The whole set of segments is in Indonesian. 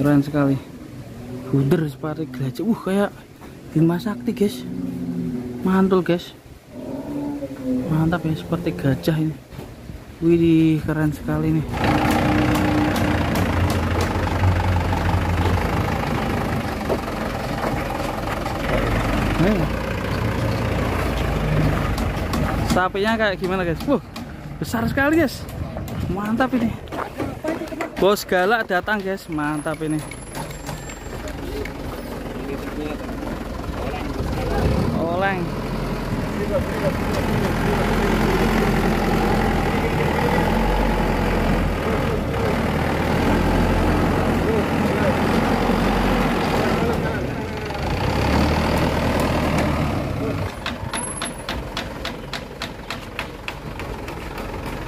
Keren sekali. Bunder seperti gajah. Kayak Bima Sakti guys. Mantul guys. Mantap ya, seperti gajah ini. Wih, keren sekali nih. Sapinya kayak gimana guys? Besar sekali guys. Mantap ini. Bos galak datang guys. Mantap ini. Oleng.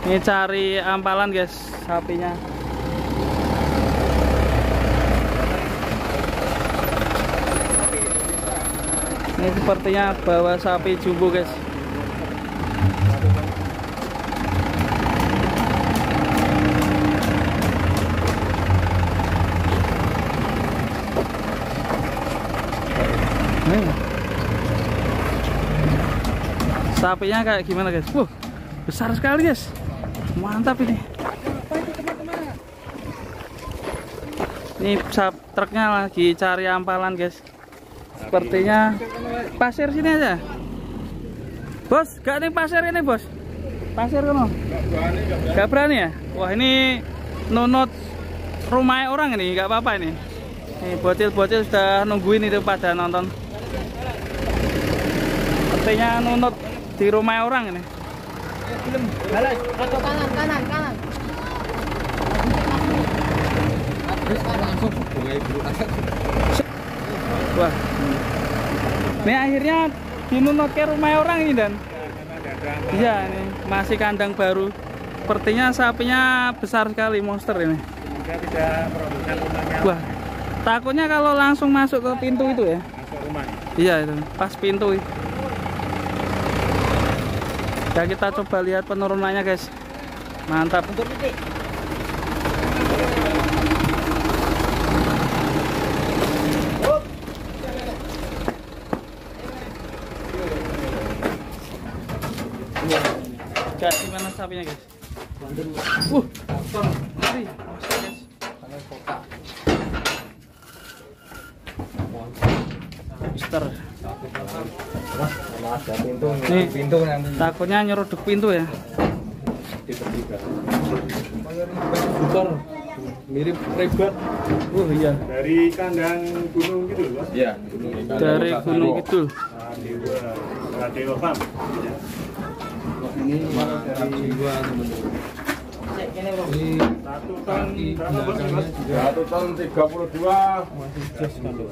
Ini cari ampalan guys, sapinya. Ini sepertinya bawa sapi jumbo guys. Sapinya kayak gimana guys? Besar sekali guys. Mantap ini. Ini truknya lagi cari ampalan guys. Sepertinya pasir sini aja. Bos, gak nih pasir ini bos? Pasir kan? Gak berani ya? Wah ini nunut rumah orang ini, gak apa-apa ini. Nih bocil-bocil sudah nungguin itu pada nonton. Sepertinya nunut di rumah orang ini. Balas, kanan. Wah, ini akhirnya dinunut ke rumah orang ini dan iya ini masih kandang baru. Sepertinya sapinya besar sekali, monster ini. Wah, takutnya kalau langsung masuk ke pintu itu ya. Masuk rumah. Iya itu, pas pintu. Ya kita coba lihat penurunannya guys. Mantap. Untuk titik. Kasih mana sapinya guys? Mari, guys. Mister. Ada pintu, Nih, pintu nanti. takutnya nyeruduk pintu ya. Motor mirip rebat. Iya. Dari kandang gunung gitu loh. Iya. Dari Gunung Kidul. Radewa Farm. Ini dari jiwa teman-teman. Ini 1 ton berapa bos? 1 ton 32. Masih just kalau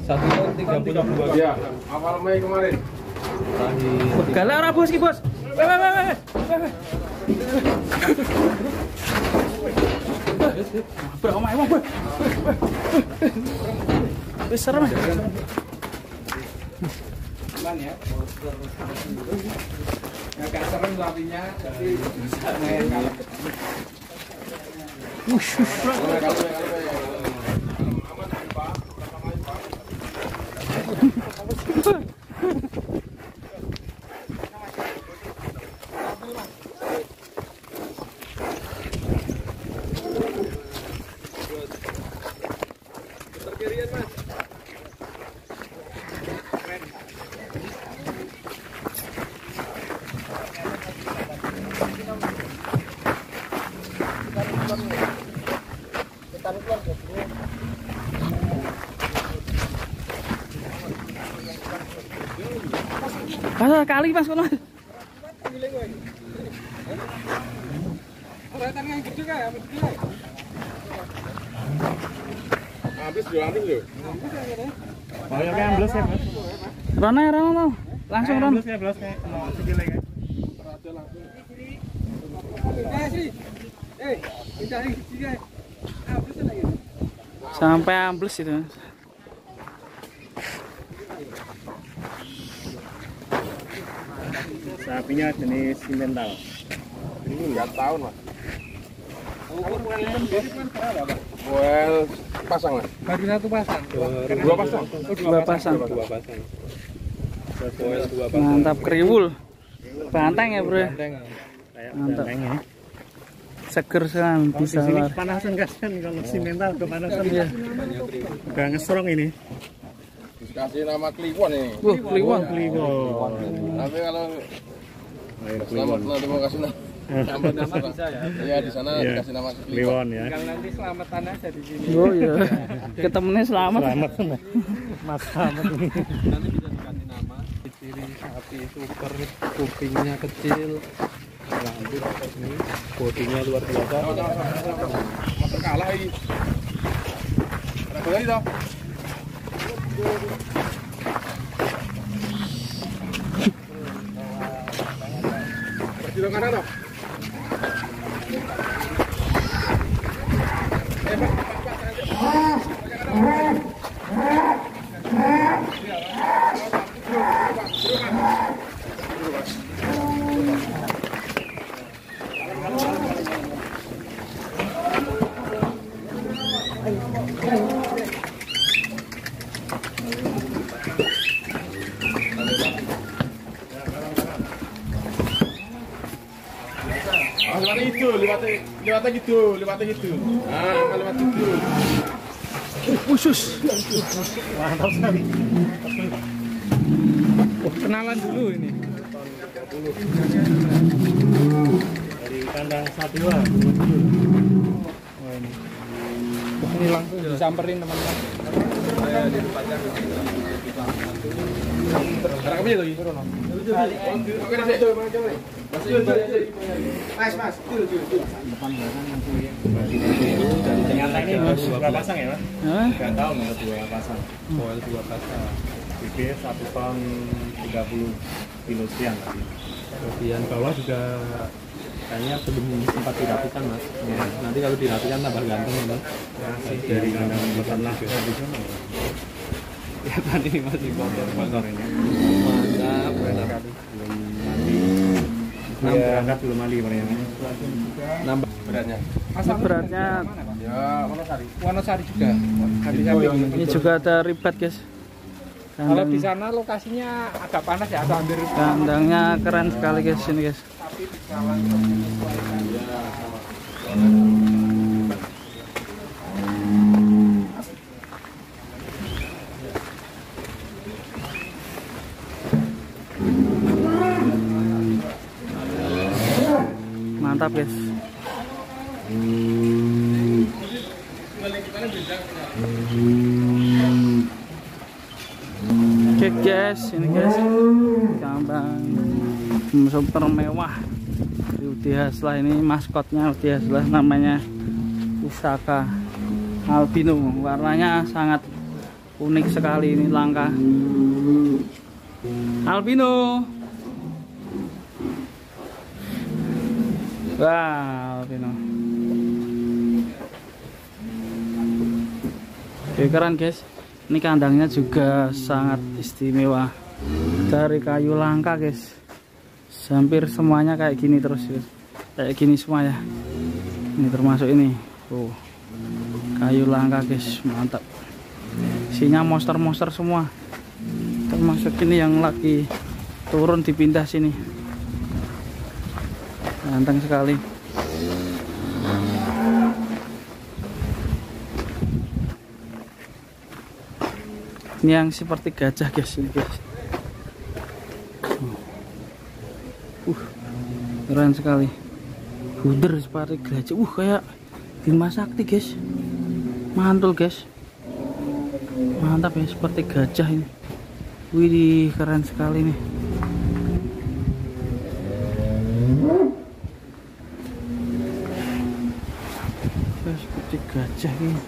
1 ton 32 ya. Awal Mei kemarin. Galak ora bos ki bos. Bro, omah emang. Wis serem. Aman ya. Agak serem sapinya, tapi bisa main kalau Kali Mas kono. Habis dua habis loh. Banyak ambles ya, Mas. Rono. Langsung Ron. Ambles ya, Bos. Sikile kayak. Sampai ambles itu. Sapinya jenis simental. ini 9 tahun, Mas. Well, pasang lah. Baru satu pasang. Dua pasang. Dua pasang. Dua pasang. Foil dua pasang. Mantap, kriwul. Banteng ya, Bro. Mantap. Banteng ya. Seger sekali bisa Di sini lah. kepanasan gas kan, kalau simental kepanasan Iya. udah ngestrong ini. Dikasih nama Kliwon ini. Wah, kliwon. Kliwon. Tapi kalau Air selamat Kliwon. nanti mau kasih nama bisa ya. Iya di sana Iya. dikasih nama Kliwon. Kliwon ya. Nanti selamatan aja di sini. Oh iya. Ketemunya selamat. Selamat Mas Selamat ini. Nanti bisa diganti nama. Ciri sapi super, kupingnya kecil. Lanjut ini bodinya luar biasa. Motor kalah ini. Boleh itu. Berjuang kanan dong. Lewatnya gitu. Nah, lewat itu. Khusus. Mantap sekali. Kenalan dulu ini. Dari kandang Sadua. Wah ini. Ini langsung disamperin teman-teman. Saya di tempatnya Rekam aja lagi. Oke, Mas. Ternyata ini dua pasang ya, Mas? Hah? 3 tahun ya, dua pasang. foil dua pasang. Gede 1 ton 30 kilo sekian tadi. Bagian bawah juga kayaknya belum sempat dirapikan Mas. Ya, nanti kalau dirapikan tambah ganteng ya Mas. Dari kandang peternak tradisional. Ya tadi masih kotor ini. Mantap, enak kali. Belum mandi. Berangkat belum mandi kemarin. Nambah Beratnya. Ini beratnya Ya, Wonosari. Wonosari juga. ini juga ada ribat, guys. Kalau di sana lokasinya agak panas ya, atau hampir Kandangnya keren sekali, guys, ini, guys. Mantap, guys. Oke, guys, ini guys kandang super mewah di Udi Haslah. Ini maskotnya Udi Haslah, namanya Pusaka albino. Warnanya sangat unik sekali, ini langka albino. Wah, albino. Oke, keren, guys. Ini kandangnya juga sangat istimewa, dari kayu langka, guys. Hampir semuanya kayak gini terus, guys. Kayak gini semua ya. Ini termasuk ini. Kayu langka, guys. Mantap. Isinya monster-monster semua. Termasuk ini yang lagi turun dipindah sini. Ganteng sekali. Ini yang seperti gajah, guys, ini, guys. Keren sekali. Buder seperti gajah. Kayak Bima Sakti, guys. Mantul, guys. Mantap ya, seperti gajah ini. Wih, keren sekali nih. Seperti gajah ini.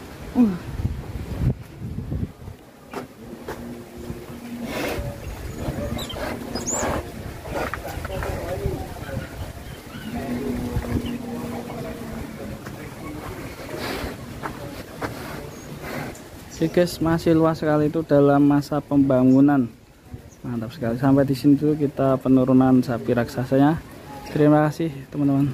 Oke, guys, masih luas sekali itu dalam masa pembangunan. Mantap sekali. Sampai di sini dulu kita penurunan sapi raksasanya. Terima kasih, teman-teman.